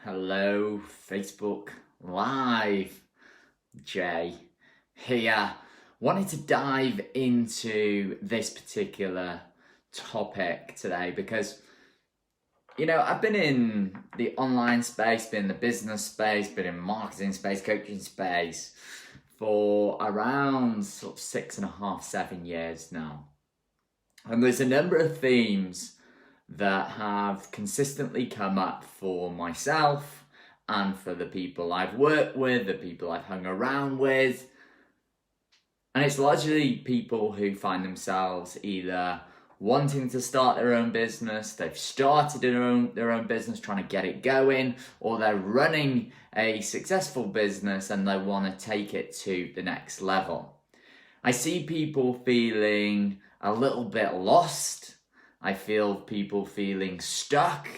Hello, Facebook Live. Jay here. Wanted to dive into this particular topic today because, I've been in the online space, been in the business space, been in marketing space, coaching space for around sort of 6.5, 7 years now. And there's a number of themes that have consistently come up for myself and for the people I've worked with, the people I've hung around with. And it's largely people who find themselves either wanting to start their own business, they've started their own business, trying to get it going, or they're running a successful business and they want to take it to the next level. I see people feeling a little bit lost. I feel people feeling stuck.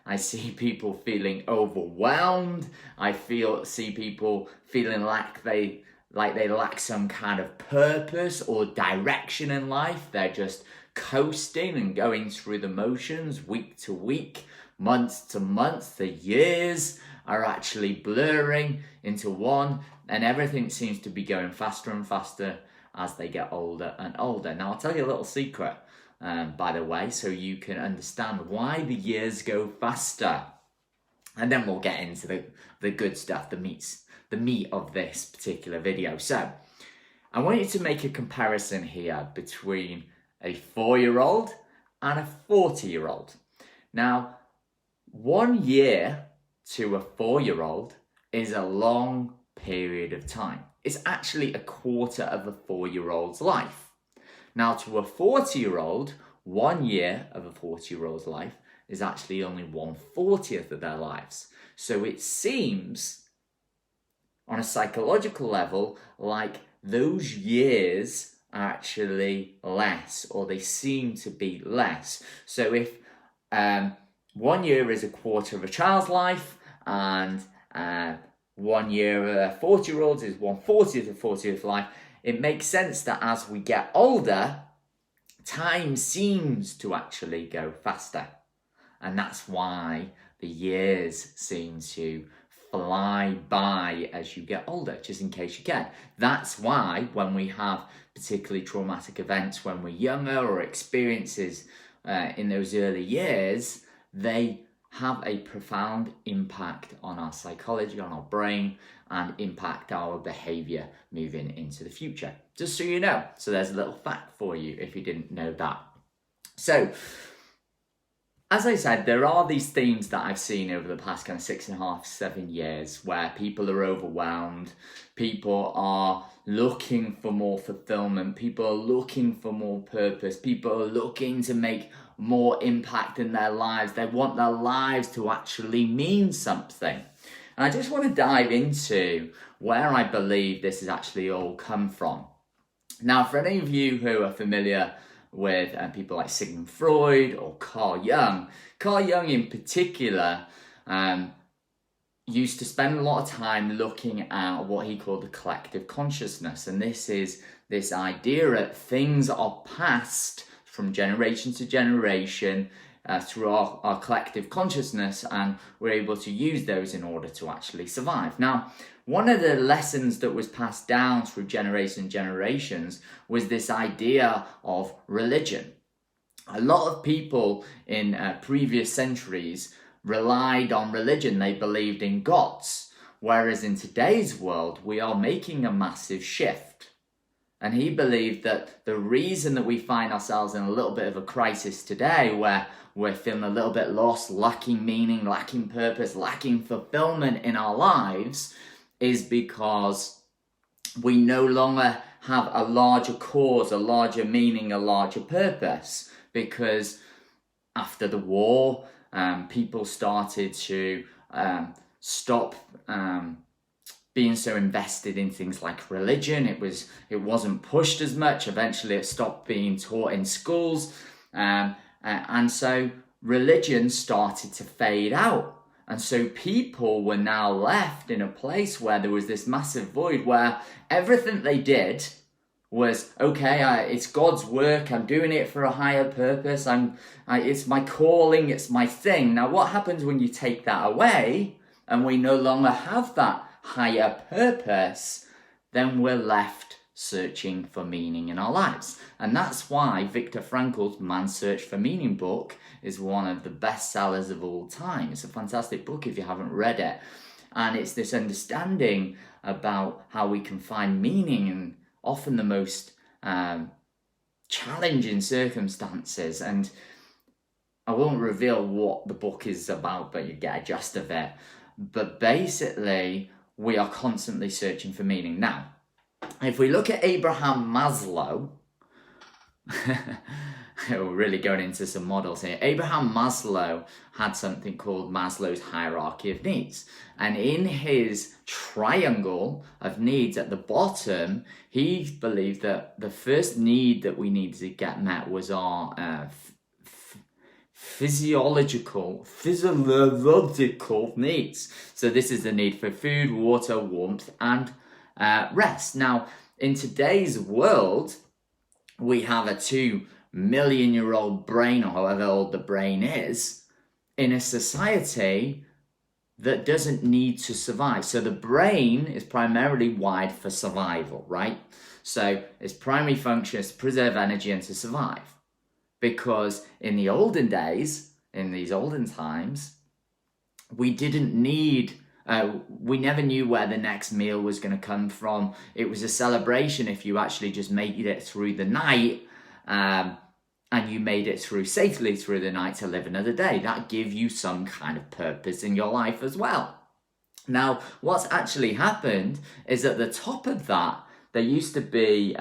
I see people feeling overwhelmed. I see people feeling like they lack some kind of purpose or direction in life. They're just coasting and going through the motions week to week, month to month. The years are actually blurring into one, and everything seems to be going faster and faster as they get older and older. Now, I'll tell you a little secret. By the way, so you can understand why the years go faster. And then we'll get into the good stuff, the meat of this particular video. So, I want you to make a comparison here between a 4-year-old and a 40-year-old. Now, 1 year to a 4-year-old is a long period of time. It's actually a quarter of a 4-year-old's life. Now, to a 40-year-old, 1 year of a 40-year-old's life is actually only 1/40th of their lives. So it seems, on a psychological level, like those years are actually less, or they seem to be less. So if 1 year is a quarter of a child's life, and 1 year of a 40-year-old is 1/40th of 40th life, it makes sense that as we get older, time seems to actually go faster. And that's why the years seem to fly by as you get older, just in case you can. That's why when we have particularly traumatic events when we're younger, or experiences in those early years, they have a profound impact on our psychology, on our brain, and impact our behavior moving into the future. Just so you know. So there's a little fact for you if you didn't know that. So, as I said, there are these themes that I've seen over the past kind of 6.5, 7 years where people are overwhelmed, people are looking for more fulfillment, people are looking for more purpose, people are looking to make more impact in their lives. They want their lives to actually mean something. And I just want to dive into where I believe this has actually all come from. Now, for any of you who are familiar with people like Sigmund Freud or Carl Jung in particular used to spend a lot of time looking at what he called the collective consciousness. And this is this idea that things are passed from generation to generation through our collective consciousness, and we're able to use those in order to actually survive. Now, one of the lessons that was passed down through generations was this idea of religion. A lot of people in previous centuries relied on religion. They believed in gods, whereas in today's world, we are making a massive shift. And he believed that the reason that we find ourselves in a little bit of a crisis today, where we're feeling a little bit lost, lacking meaning, lacking purpose, lacking fulfillment in our lives, is because we no longer have a larger cause, a larger meaning, a larger purpose. Because after the war, people started to stop being so invested in things like religion. It wasn't pushed as much. Eventually it stopped being taught in schools. And so religion started to fade out. And so people were now left in a place where there was this massive void where everything they did was, okay, it's God's work, I'm doing it for a higher purpose, it's my calling, it's my thing. Now what happens when you take that away and we no longer have that higher purpose, then we're left searching for meaning in our lives. And that's why Viktor Frankl's Man's Search for Meaning book is one of the best sellers of all time. It's a fantastic book if you haven't read it. And it's this understanding about how we can find meaning in often the most challenging circumstances. And I won't reveal what the book is about, but you get a gist of it. But basically, we are constantly searching for meaning. Now, if we look at Abraham Maslow, we're really going into some models here. Abraham Maslow had something called Maslow's hierarchy of needs. And in his triangle of needs at the bottom, he believed that the first need that we needed to get met was our physiological needs. So this is the need for food, water, warmth, and rest. Now, in today's world, we have a 2-million-year-old brain, or however old the brain is, in a society that doesn't need to survive. So the brain is primarily wired for survival, right? So its primary function is to preserve energy and to survive. Because in the olden days, in these olden times, we didn't need, we never knew where the next meal was going to come from. It was a celebration if you actually just made it through the night, and you made it through safely through the night to live another day. That gave you some kind of purpose in your life as well. Now, what's actually happened is at the top of that, there used to be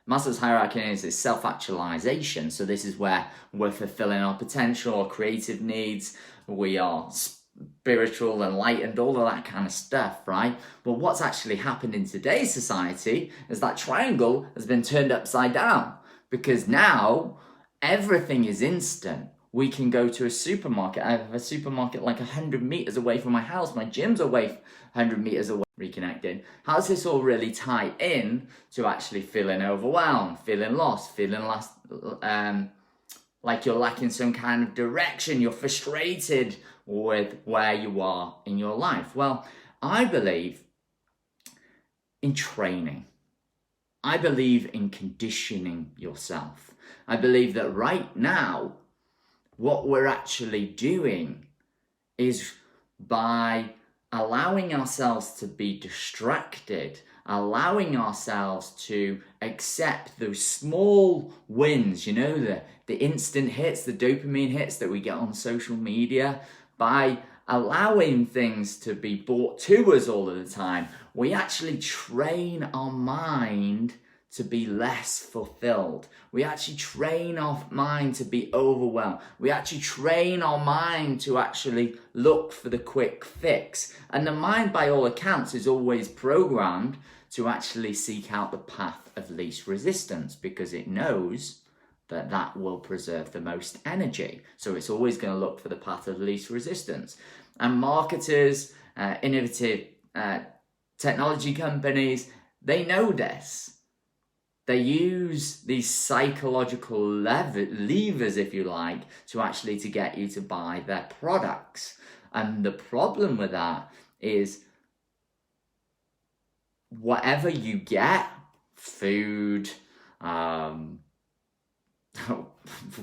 Maslow's hierarchy is self-actualization. So this is where we're fulfilling our potential, our creative needs. We are spiritual, enlightened, all of that kind of stuff, right? But what's actually happened in today's society is that triangle has been turned upside down, because now everything is instant. We can go to a supermarket. I have a supermarket like 100 meters away from my house. My gym's away 100 meters away. Reconnected. How does this all really tie in to actually feeling overwhelmed, feeling lost, feeling like you're lacking some kind of direction, you're frustrated with where you are in your life? Well, I believe in training. I believe in conditioning yourself. I believe that right now, what we're actually doing is by allowing ourselves to be distracted, allowing ourselves to accept those small wins, the instant hits, the dopamine hits that we get on social media, by allowing things to be brought to us all of the time, we actually train our mind to be less fulfilled. We actually train our mind to be overwhelmed. We actually train our mind to actually look for the quick fix. And the mind, by all accounts, is always programmed to actually seek out the path of least resistance, because it knows that that will preserve the most energy. So it's always going to look for the path of least resistance. And marketers, innovative technology companies, they know this. They use these psychological levers, if you like, to get you to buy their products. And the problem with that is whatever you get, food,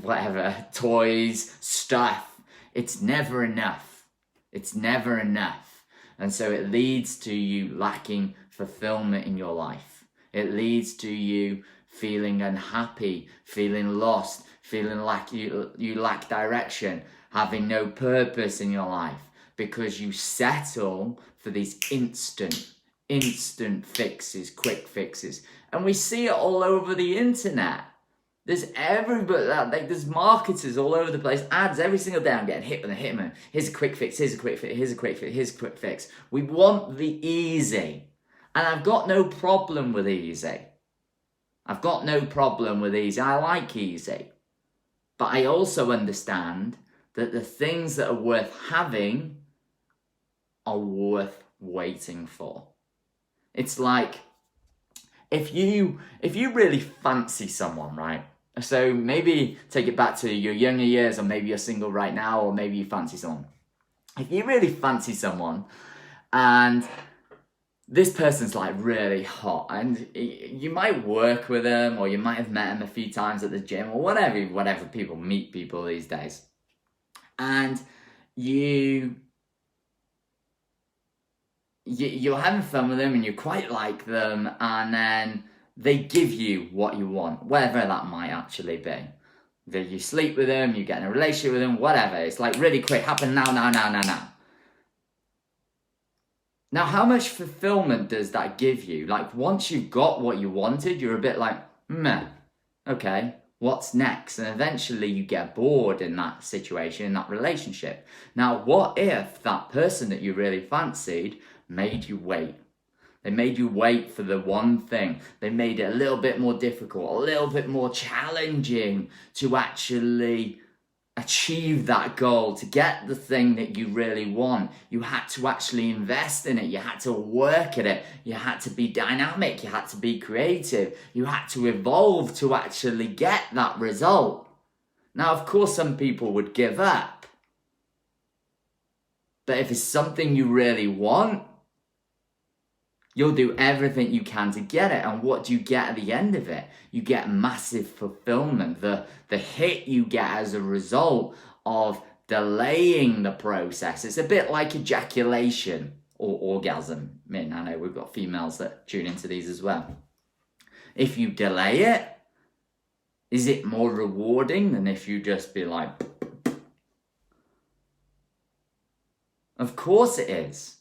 whatever, toys, stuff, it's never enough. It's never enough. And so it leads to you lacking fulfillment in your life. It leads to you feeling unhappy, feeling lost, feeling like you lack direction, having no purpose in your life, because you settle for these instant fixes, quick fixes. And we see it all over the internet. There's everybody, there's marketers all over the place, ads every single day. I'm getting hit with a hitman. Here's a quick fix, here's a quick fix, here's a quick fix, here's a quick fix. We want the easy. And I've got no problem with easy. I like easy. But I also understand that the things that are worth having are worth waiting for. It's like, if you really fancy someone, right? So maybe take it back to your younger years, or maybe you're single right now, or maybe you fancy someone. if you really fancy someone and this person's like really hot and you might work with them or you might have met them a few times at the gym or whatever people meet people these days, and you're having fun with them and you quite like them, and then they give you what you want, whatever that might actually be. That you sleep with them, you get in a relationship with them, whatever. It's like really quick, happen now. Now, how much fulfillment does that give you? Like, once you've got what you wanted, you're a bit like, meh, okay, what's next? And eventually you get bored in that situation, in that relationship. Now, what if that person that you really fancied made you wait? They made you wait for the one thing. They made it a little bit more difficult, a little bit more challenging to actually achieve that goal, to get the thing that you really want. You had to actually invest in it. You had to work at it. You had to be dynamic. You had to be creative. You had to evolve to actually get that result. Now, of course, some people would give up. But if it's something you really want, you'll do everything you can to get it. And what do you get at the end of it? You get massive fulfillment. The hit you get as a result of delaying the process. It's a bit like ejaculation or orgasm. I mean, I know we've got females that tune into these as well. If you delay it, is it more rewarding than if you just be like... Of course it is.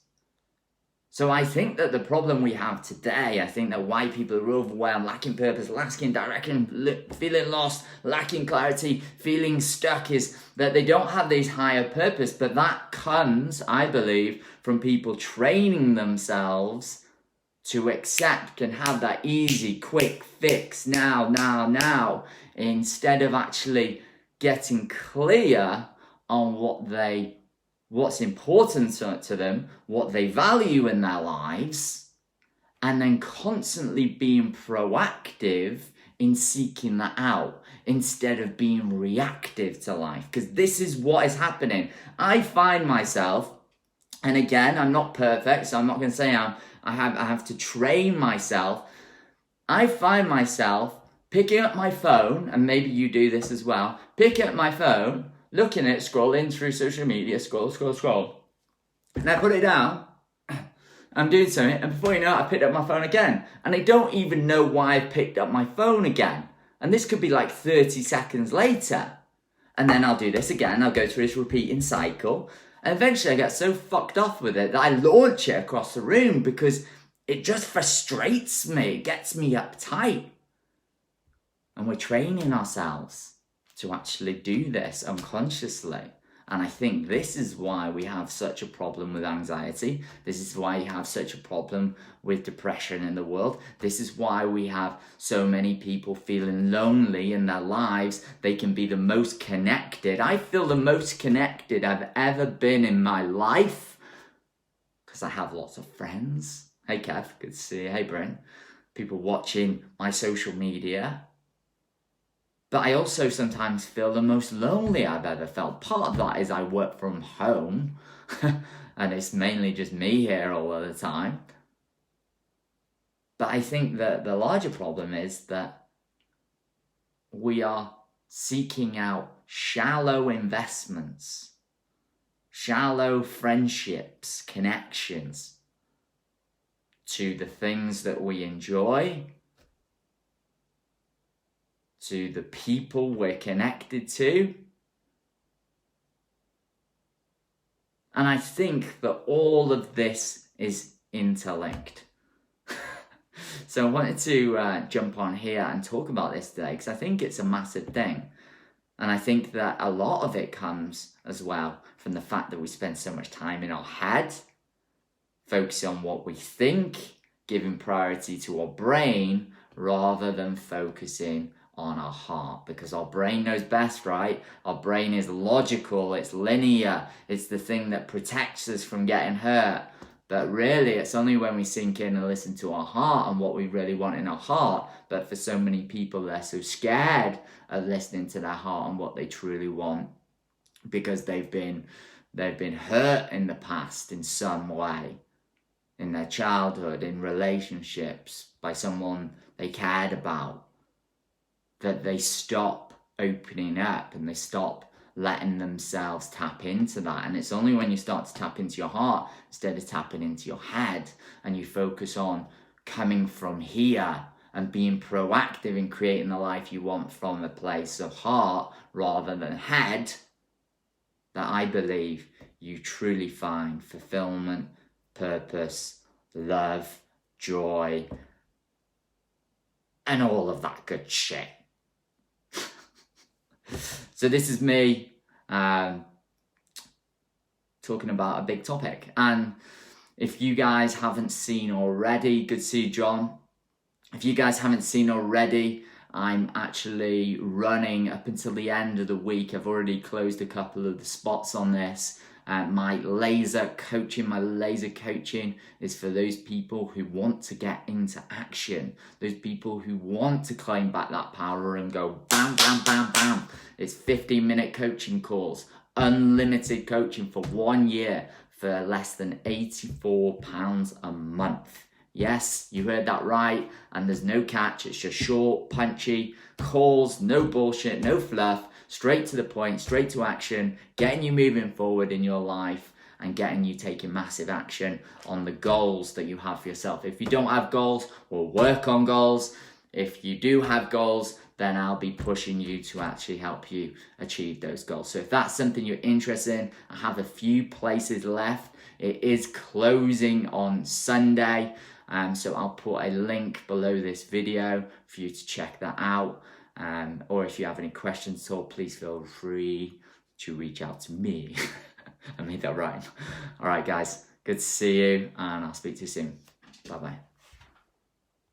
So I think that the problem we have today, I think that why people are overwhelmed, lacking purpose, lacking direction, feeling lost, lacking clarity, feeling stuck, is that they don't have this higher purpose. But that comes, I believe, from people training themselves to accept and have that easy, quick fix now, instead of actually getting clear on what's important to them, what they value in their lives, and then constantly being proactive in seeking that out instead of being reactive to life. Because this is what is happening. I find myself, and again, I'm not perfect, so I'm not going to say I have to train myself. I find myself picking up my phone, and maybe you do this as well, picking up my phone, looking at it, scrolling through social media, scroll. And I put it down, I'm doing something, and before you know it, I picked up my phone again. And I don't even know why I picked up my phone again. And this could be like 30 seconds later. And then I'll do this again, I'll go through this repeating cycle. And eventually I get so fucked off with it that I launch it across the room because it just frustrates me, it gets me uptight. And we're training ourselves to actually do this unconsciously. And I think this is why we have such a problem with anxiety. This is why you have such a problem with depression in the world. This is why we have so many people feeling lonely in their lives. They can be the most connected. I feel the most connected I've ever been in my life because I have lots of friends. Hey Kev, good to see you. Hey Bryn. People watching my social media. But I also sometimes feel the most lonely I've ever felt. Part of that is I work from home and it's mainly just me here all of the time. But I think that the larger problem is that we are seeking out shallow investments, shallow friendships, connections to the things that we enjoy, to the people we're connected to. And I think that all of this is interlinked. So I wanted to jump on here and talk about this today because I think it's a massive thing. And I think that a lot of it comes as well from the fact that we spend so much time in our head, focusing on what we think, giving priority to our brain rather than focusing on our heart, because our brain knows best, right? Our brain is logical, it's linear, it's the thing that protects us from getting hurt. But really, it's only when we sink in and listen to our heart and what we really want in our heart. But for so many people, they're so scared of listening to their heart and what they truly want because they've been they've been hurt in the past in some way, in their childhood, in relationships, by someone they cared about, that they stop opening up and they stop letting themselves tap into that. And it's only when you start to tap into your heart instead of tapping into your head, and you focus on coming from here and being proactive in creating the life you want from a place of heart rather than head, that I believe you truly find fulfillment, purpose, love, joy, and all of that good shit. So this is me talking about a big topic. And if you guys haven't seen already, good to see you, John. If you guys haven't seen already, I'm actually running up until the end of the week. I've already closed a couple of the spots on this. My laser coaching is for those people who want to get into action, those people who want to claim back that power and go bam, bam, bam, bam. It's 15-minute coaching calls, unlimited coaching for 1 year for less than £84 a month. Yes, you heard that right, and there's no catch. It's just short, punchy calls, no bullshit, no fluff, straight to the point, straight to action, getting you moving forward in your life and getting you taking massive action on the goals that you have for yourself. If you don't have goals, we'll work on goals. If you do have goals, then I'll be pushing you to actually help you achieve those goals. So if that's something you're interested in, I have a few places left. It is closing on Sunday. So I'll put a link below this video for you to check that out. Or if you have any questions at all, please feel free to reach out to me. I made that right. All right, guys. Good to see you, and I'll speak to you soon. Bye-bye.